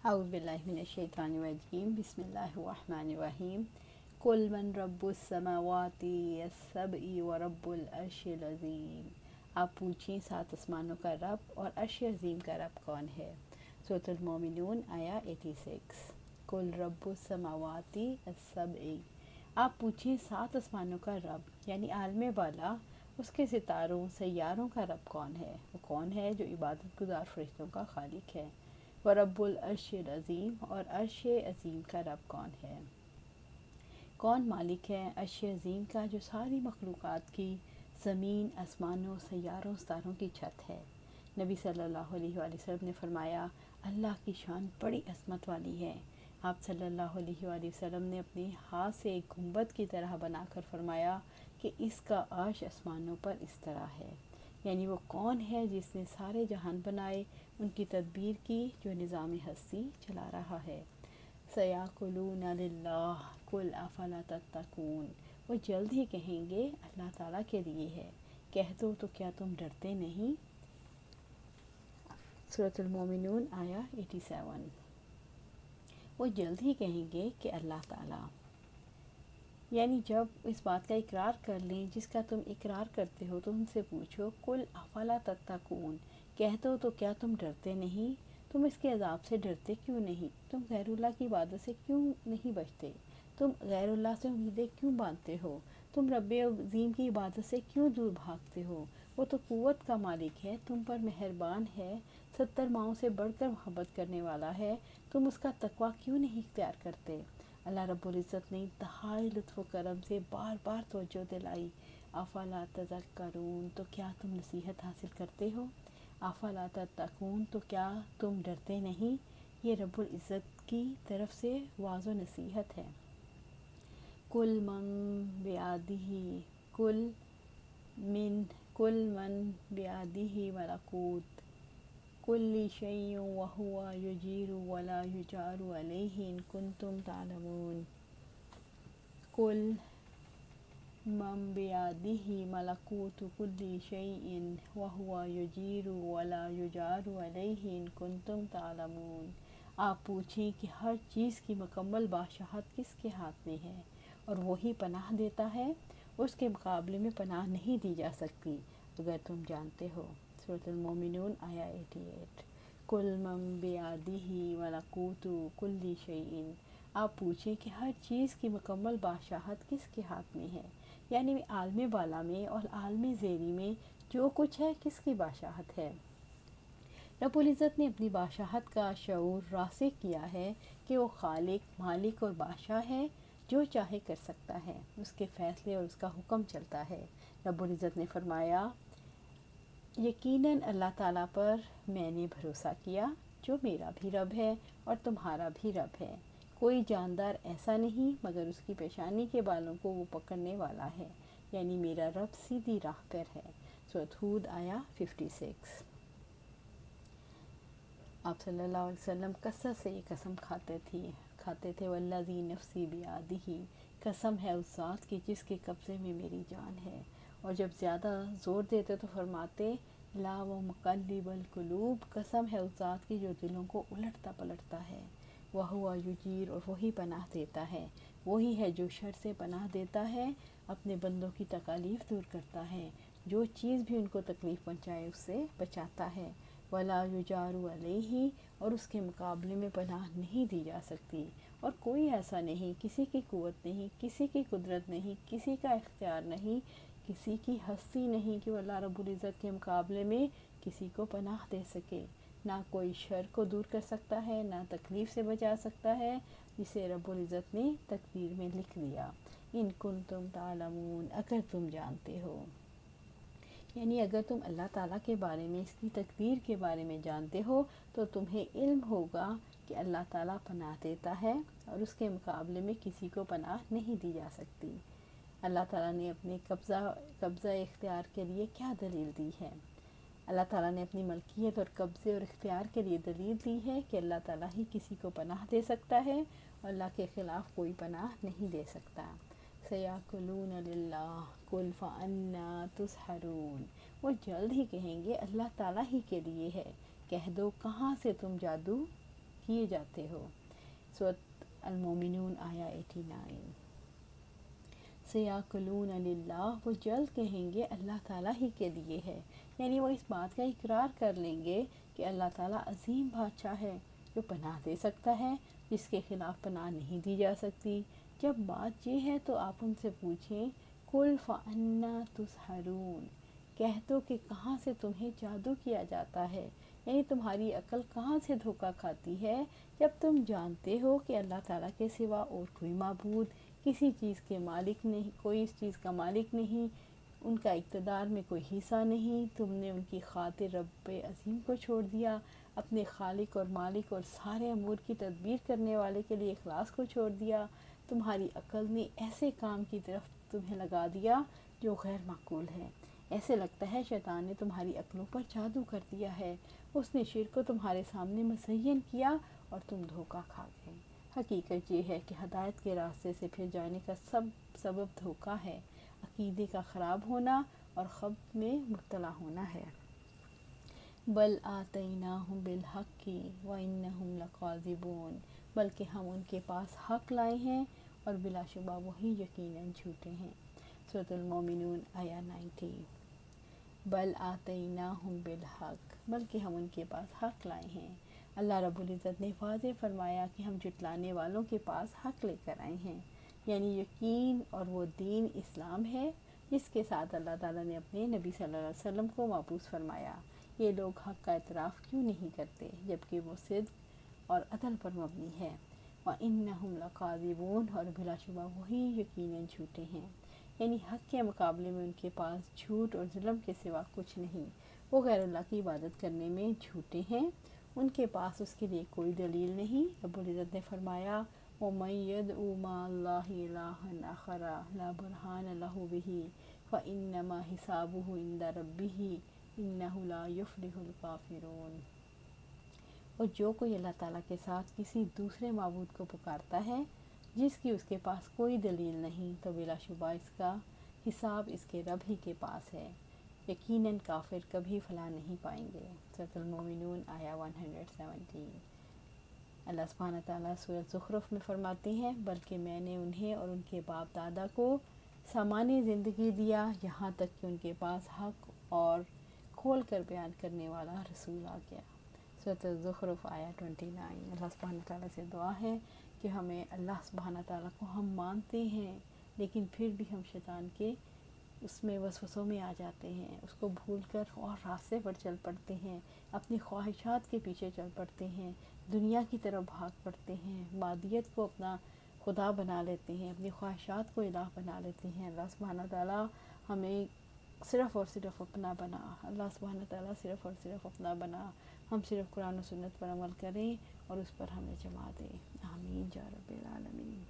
اعوذ باللہ من الشیطان الرجیم بسم اللہ الرحمن الرحیم قل من رب السماوات السبع ورب العرش العظیم۔ آپ پوچھیں سات آسمانوں کا رب اور عرش عظیم کا رب کون ہے۔ سورۃ المومنون آیا 86۔ قل رب السماوات السبع، آپ پوچھیں سات آسمانوں کا رب یعنی عالم والا، اس کے ستاروں سیاروں کا رب کون ہے۔ وہ کون ہے جو عبادت گزار فرشتوں کا خالق ہے۔ ورب العرش العظیم، اور عرش عظیم کا رب کون ہے۔ کون مالک ہے عرش عظیم کا جو ساری مخلوقات کی زمین، آسمانوں، سیاروں، ستاروں کی چھت ہے۔ نبی صلی اللہ علیہ وآلہ وسلم نے فرمایا اللہ کی شان بڑی عظمت والی ہے۔ آپ صلی اللہ علیہ وآلہ وسلم نے اپنے ہاتھ سے ایک گنبد کی طرح بنا کر فرمایا کہ اس کا عرش آسمانوں پر اس طرح ہے، یعنی وہ کون ہے جس نے سارے جہان بنائے، ان کی تدبیر کی، جو نظام ہستی چلا رہا ہے۔ سیقولون للہ قل افلا تتقون، وہ جلد ہی کہیں گے اللہ تعالیٰ کے لیے ہے، کہہ دو تو کیا تم ڈرتے نہیں۔ سورۃ المومنون آیا 87۔ وہ جلد ہی کہیں گے کہ اللہ تعالیٰ، یعنی جب اس بات کا اقرار کر لیں جس کا تم اقرار کرتے ہو تو ان سے پوچھو قل افلا تتقون، کہہ دو تو کیا تم ڈرتے نہیں۔ تم اس کے عذاب سے ڈرتے کیوں نہیں؟ تم غیر اللہ کی عبادت سے کیوں نہیں بچتے؟ تم غیر اللہ سے امیدیں کیوں باندھتے ہو؟ تم رب عظیم کی عبادت سے کیوں دور بھاگتے ہو؟ وہ تو قوت کا مالک ہے، تم پر مہربان ہے، 70 ماؤں سے بڑھ کر محبت کرنے والا ہے، تم اس کا تقوی کیوں نہیں اختیار کرتے؟ اللہ رب العزت نے انتہائی لطف و کرم سے بار بار توجہ دلائی، افلا تذکرون، تو کیا تم نصیحت حاصل کرتے ہو؟ افلا تتقون، تو کیا تم ڈرتے نہیں؟ یہ رب العزت کی طرف سے واضح و نصیحت ہے۔ کل من بیادہ کل من بیادہ ملکوت کل شیء وہو یجیر ولا یجار علیہ ان کنتم تعلمون۔ کل من بیادہ ملکوت کل شیء وہو یجیر ولا یجار علیہ ان کنتم تعلمون۔ آپ پوچھیں کہ ہر چیز کی مکمل بادشاہت کس کے ہاتھ میں ہے اور وہی پناہ دیتا ہے، اس کے مقابلے میں پناہ نہیں دی جا سکتی اگر تم جانتے ہو۔ سورۃ المومنون آیا 88۔ کل من بیادہ ملکوت کل شیء، آپ پوچھیں کہ ہر چیز کی مکمل بادشاہت کس کے ہاتھ میں ہے، یعنی عالم بالا میں اور عالم زیریں میں جو کچھ ہے کس کی بادشاہت ہے۔ رب العزت نے اپنی بادشاہت کا شعور راسخ کیا ہے کہ وہ خالق، مالک اور بادشاہ ہے، جو چاہے کر سکتا ہے، اس کے فیصلے اور اس کا حکم چلتا ہے۔ رب العزت نے فرمایا یقیناً اللہ تعالیٰ پر میں نے بھروسہ کیا جو میرا بھی رب ہے اور تمہارا بھی رب ہے، کوئی جاندار ایسا نہیں مگر اس کی پیشانی کے بالوں کو وہ پکڑنے والا ہے، یعنی میرا رب سیدھی راہ پر ہے۔ سورۃ ہود آیا 56۔ آپ صلی اللہ علیہ وسلم کثرت سے یہ قسم کھاتے تھے والذی نفسی بیادہ، قسم ہے اس ذات کی جس کے قبضے میں میری جان ہے، اور جب زیادہ زور دیتے تو فرماتے لا و مقلب القلوب، قسم ہے اس ذات کی جو دلوں کو الٹتا پلٹتا ہے، وہو یجیر، اور وہی پناہ دیتا ہے، وہی ہے جو شر سے پناہ دیتا ہے، اپنے بندوں کی تکالیف دور کرتا ہے، جو چیز بھی ان کو تکلیف پہنچائے اس سے بچاتا ہے، ولا یجار علیہ، اور اس کے مقابلے میں پناہ نہیں دی جا سکتی، اور کوئی ایسا نہیں، کسی کی قوت نہیں، کسی کی قدرت نہیں، کسی کا اختیار نہیں، کسی کی ہستی نہیں کہ وہ اللہ رب العزت کے مقابلے میں کسی کو پناہ دے سکے، نہ کوئی شر کو دور کر سکتا ہے، نہ تکلیف سے بچا سکتا ہے، جسے رب العزت نے تقدیر میں لکھ دیا۔ ان کنتم تعلمون، اگر تم جانتے ہو، یعنی اگر تم اللہ تعالیٰ کے بارے میں، اس کی تقدیر کے بارے میں جانتے ہو تو تمہیں علم ہوگا کہ اللہ تعالیٰ پناہ دیتا ہے اور اس کے مقابلے میں کسی کو پناہ نہیں دی جا سکتی۔ اللہ تعالیٰ نے اپنے قبضہ اختیار کے لیے کیا دلیل دی ہے؟ اللہ تعالیٰ نے اپنی ملکیت اور قبضے اور اختیار کے لیے دلیل دی ہے کہ اللہ تعالیٰ ہی کسی کو پناہ دے سکتا ہے اور اللہ کے خلاف کوئی پناہ نہیں دے سکتا۔ سیقولون للہ قل فانا تسحرون، وہ جلد ہی کہیں گے اللہ تعالیٰ ہی کے لیے ہے، کہہ دو کہاں سے تم جادو کیے جاتے ہو۔ سورۃ المومنون آیا 89۔ سیاکلون للہ، وہ جلد کہیں گے اللہ تعالیٰ ہی کے لیے ہے، یعنی وہ اس بات کا اقرار کر لیں گے کہ اللہ تعالیٰ عظیم بادشاہ ہے جو پناہ دے سکتا ہے، جس کے خلاف پناہ نہیں دی جا سکتی۔ جب بات یہ ہے تو آپ ان سے پوچھیں قُلْ فَأَنَّىٰ تُسْحَرُونَ، کہہ دو کہ کہاں سے تمہیں جادو کیا جاتا ہے، یعنی تمہاری عقل کہاں سے دھوکہ کھاتی ہے جب تم جانتے ہو کہ اللہ تعالیٰ کے سوا اور کوئی معبود کسی چیز کے مالک نہیں، کوئی اس چیز کا مالک نہیں، ان کا اقتدار میں کوئی حصہ نہیں۔ تم نے ان کی خاطر رب عظیم کو چھوڑ دیا، اپنے خالق اور مالک اور سارے امور کی تدبیر کرنے والے کے لیے اخلاص کو چھوڑ دیا۔ تمہاری عقل نے ایسے کام کی طرف تمہیں لگا دیا جو غیر معقول ہے، ایسے لگتا ہے شیطان نے تمہاری عقلوں پر جادو کر دیا ہے، اس نے شرک کو تمہارے سامنے مزین کیا اور تم دھوکہ کھا گئے۔ حقیقت یہ ہے کہ ہدایت کے راستے سے پھر جانے کا سبب دھوکہ ہے، عقیدے کا خراب ہونا اور خواب میں مبتلا ہونا ہے۔ بل آتیناہم بالحق وانہم لکاذبون، بلکہ ہم ان کے پاس حق لائے ہیں اور بلا شبہ وہی یقیناً جھوٹے ہیں۔ سورۃ المومنون آیا 90۔ بل آتیناہم بالحق، بلکہ ہم ان کے پاس حق لائے ہیں۔ اللہ رب العزت نے واضح فرمایا کہ ہم جھٹلانے والوں کے پاس حق لے کر آئے ہیں، یعنی یقین اور وہ دین اسلام ہے جس کے ساتھ اللہ تعالیٰ نے اپنے نبی صلی اللہ علیہ وسلم کو مبعوث فرمایا۔ یہ لوگ حق کا اعتراف کیوں نہیں کرتے جبکہ وہ صدق اور عدل پر مبنی ہے۔ وَإِنَّهُمْ لَكَاذِبُونَ، اور بلا شبہ وہی یقیناً جھوٹے ہیں، یعنی حق کے مقابلے میں ان کے پاس جھوٹ اور ظلم کے سوا کچھ نہیں، وہ غیر اللہ کی عبادت کرنے میں جھوٹے ہیں، ان کے پاس اس کے لیے کوئی دلیل نہیں۔ رب العزت نے فرمایا وَمَن يَدْعُ مَعَ اللَّهِ إِلَٰهًا آخَرَ لَا بُرْهَانَ لَهُ بِهِ فَإِنَّمَا حِسَابُهُ عِندَ رَبِّهِ إِنَّهُ لَا يُفْلِحُ الْكَافِرُونَ، اور جو کوئی اللہ تعالیٰ کے ساتھ کسی دوسرے معبود کو پکارتا ہے جس کی اس کے پاس کوئی دلیل نہیں، تو بلا شبہ اس کا حساب اس کے رب ہی کے پاس ہے، یقیناً کافر کبھی فلاح نہیں پائیں گے۔ سورۃ المومنون آیا 117۔ اللہ سبحانہ تعالیٰ سورۃ زخرف میں فرماتے ہیں بلکہ میں نے انہیں اور ان کے باپ دادا کو سامان زندگی دیا یہاں تک کہ ان کے پاس حق اور کھول کر بیان کرنے والا رسول آ گیا۔ سورۃ زخرف آیا 29۔ اللہ سبحانہ تعالیٰ سے دعا ہے کہ ہمیں، اللہ سبحانہ تعالیٰ کو ہم مانتے ہیں لیکن پھر بھی ہم شیطان کے اس میں وسوسوں میں آ جاتے ہیں، اس کو بھول کر اور راستے پر چل پڑتے ہیں، اپنی خواہشات کے پیچھے چل پڑتے ہیں، دنیا کی طرف بھاگ پڑتے ہیں، مادیت کو اپنا خدا بنا لیتے ہیں، اپنی خواہشات کو الہ بنا لیتے ہیں۔ اللہ سبحانہ تعالیٰ ہمیں صرف اور صرف اپنا بنا، اللہ سبحانہ تعالیٰ صرف اور صرف اپنا بنا، ہم صرف قرآن و سنت پر عمل کریں اور اس پر ہمیں جما دے۔ آمین یا رب العالمین۔